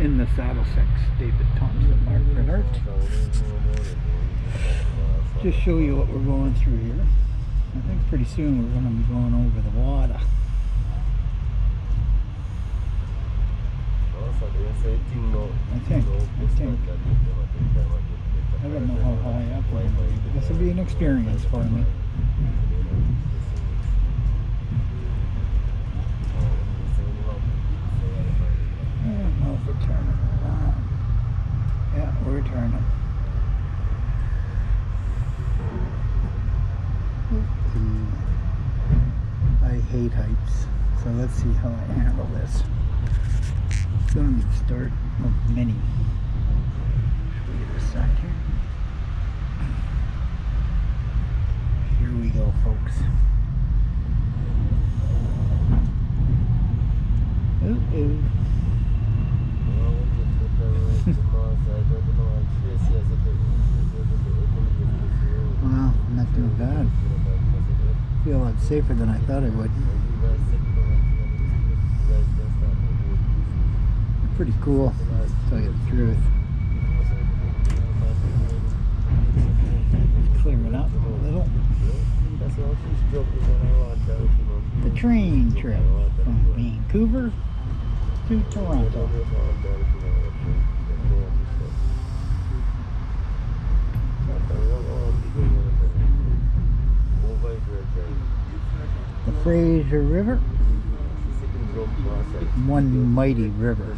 In the Saddle 6, David Thompson, Mark Bernard. Just show you what we're going through here. I think pretty soon we're going to be going over the water. I think. I don't know how high up we're going to be, but this will be an experience for me. I don't know if we're turning around. Yeah, we're turning. I hate heights, so let's see how I handle this. It's going to be the start of many. Should we get a sec here? Here we go, folks. Uh-oh. Well, not too bad. Feel a lot safer than I thought I would. They're pretty cool, to tell you the truth. Clear it up a little. The train trip from Vancouver to Toronto. The Fraser River, one mighty river.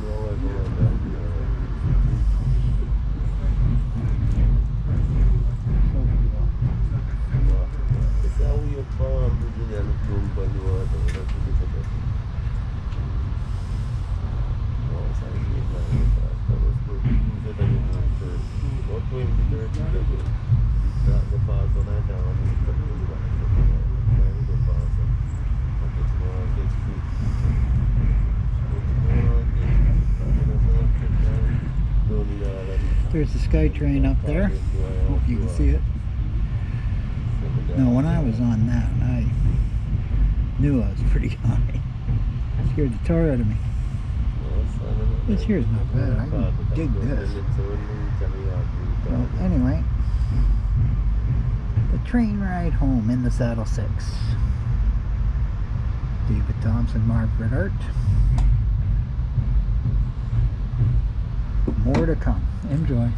There's the SkyTrain up there. Hope you can see it. No, when I was on that, I knew I was pretty high. Scared the tar out of me. This here's not bad. I can dig this. Well, anyway, the train ride home in the Saddle 6. David Thompson, Mark Bernard. More to come. Enjoy.